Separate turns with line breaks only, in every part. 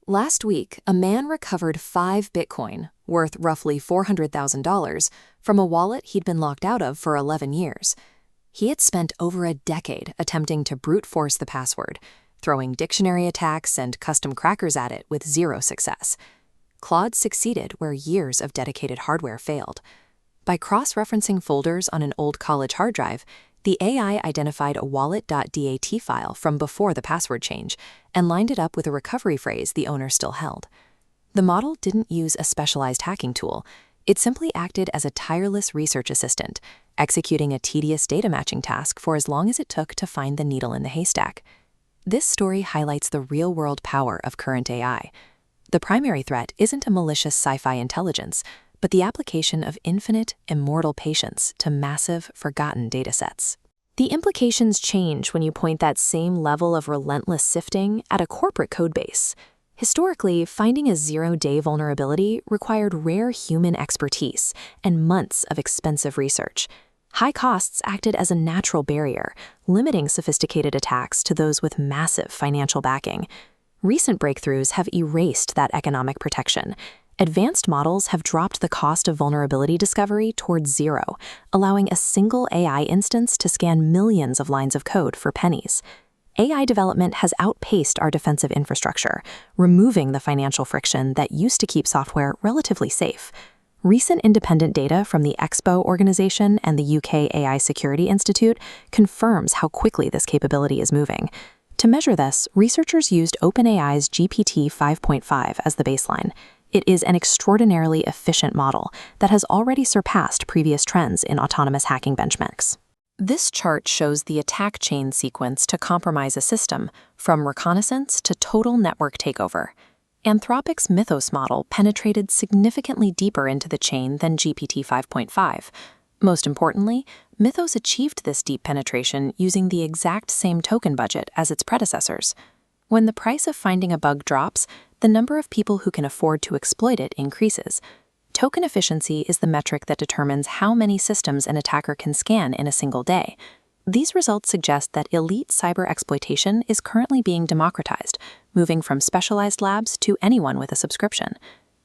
Last week, a man recovered 5 Bitcoin, worth roughly $400,000, from a wallet he'd been locked out of for 11 years. He had spent over a decade attempting to brute force the password, throwing dictionary attacks and custom crackers at it with zero success. Claude succeeded where years of dedicated hardware failed. By cross-referencing folders on an old college hard drive, the AI identified a wallet.dat file from before the password change and lined it up with a recovery phrase the owner still held. The model didn't use a specialized hacking tool. It simply acted as a tireless research assistant, executing a tedious data matching task for as long as it took to find the needle in the haystack. This story highlights the real-world power of current AI. The primary threat isn't a malicious sci-fi intelligence, but the application of infinite, immortal patience to massive, forgotten datasets. The implications change when you point that same level of relentless sifting at a corporate codebase. Historically, finding a zero-day vulnerability required rare human expertise and months of expensive research. High costs acted as a natural barrier, limiting sophisticated attacks to those with massive financial backing. Recent breakthroughs have erased that economic protection. Advanced models have dropped the cost of vulnerability discovery towards zero, allowing a single AI instance to scan millions of lines of code for pennies. AI development has outpaced our defensive infrastructure, removing the financial friction that used to keep software relatively safe. Recent independent data from the Expo organization and the UK AI Security Institute confirms how quickly this capability is moving. To measure this, researchers used OpenAI's GPT-5.5 as the baseline. It is an extraordinarily efficient model that has already surpassed previous trends in autonomous hacking benchmarks. This chart shows the attack chain sequence to compromise a system, from reconnaissance to total network takeover. Anthropic's Mythos model penetrated significantly deeper into the chain than GPT-5.5. Most importantly, Mythos achieved this deep penetration using the exact same token budget as its predecessors. When the price of finding a bug drops, the number of people who can afford to exploit it increases. Token efficiency is the metric that determines how many systems an attacker can scan in a single day. These results suggest that elite cyber exploitation is currently being democratized, moving from specialized labs to anyone with a subscription.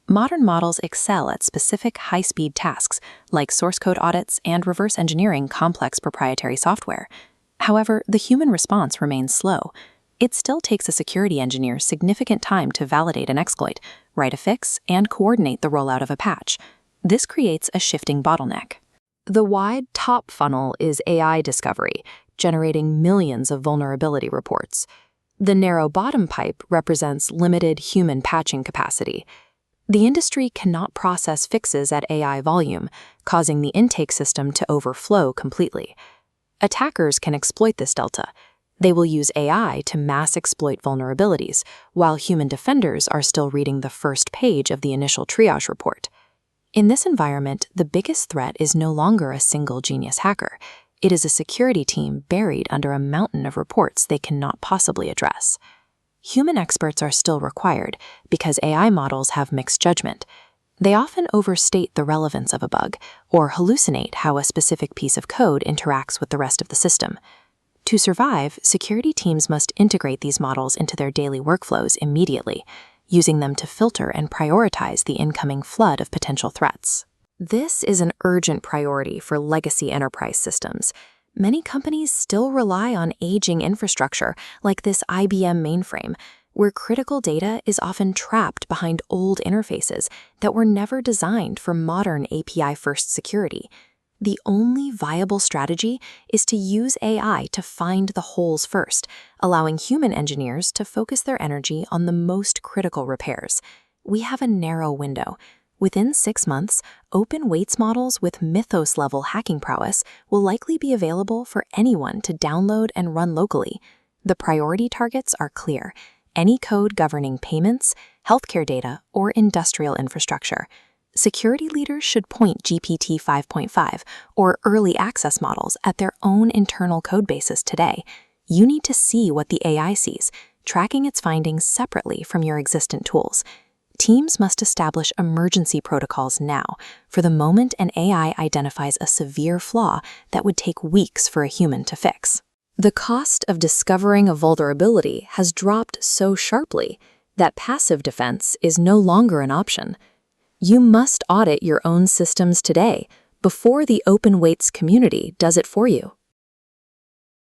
Modern models excel at specific high-speed tasks, like source code audits and reverse engineering complex proprietary software. However, the human response remains slow. It still takes a security engineer significant time to validate an exploit, write a fix, and coordinate the rollout of a patch. This creates a shifting bottleneck. The wide top funnel is AI discovery, generating millions of vulnerability reports. The narrow bottom pipe represents limited human patching capacity. The industry cannot process fixes at AI volume, causing the intake system to overflow completely. Attackers can exploit this delta. They will use AI to mass exploit vulnerabilities, while human defenders are still reading the first page of the initial triage report. In this environment, the biggest threat is no longer a single genius hacker. It is a security team buried under a mountain of reports they cannot possibly address. Human experts are still required because AI models have mixed judgment. They often overstate the relevance of a bug or hallucinate how a specific piece of code interacts with the rest of the system. To survive, security teams must integrate these models into their daily workflows immediately, using them to filter and prioritize the incoming flood of potential threats. This is an urgent priority for legacy enterprise systems. Many companies still rely on aging infrastructure, like this IBM mainframe, where critical data is often trapped behind old interfaces that were never designed for modern API-first security. The only viable strategy is to use AI to find the holes first, allowing human engineers to focus their energy on the most critical repairs. We have a narrow window. Within 6 months, open weights models with Mythos-level hacking prowess will likely be available for anyone to download and run locally. The priority targets are clear: any code governing payments, healthcare data, or industrial infrastructure. Security leaders should point GPT-5.5 or early access models at their own internal codebases today. You need to see what the AI sees, tracking its findings separately from your existent tools. Teams must establish emergency protocols now for the moment an AI identifies a severe flaw that would take weeks for a human to fix. The cost of discovering a vulnerability has dropped so sharply that passive defense is no longer an option. You must audit your own systems today before the open weights community does it for you.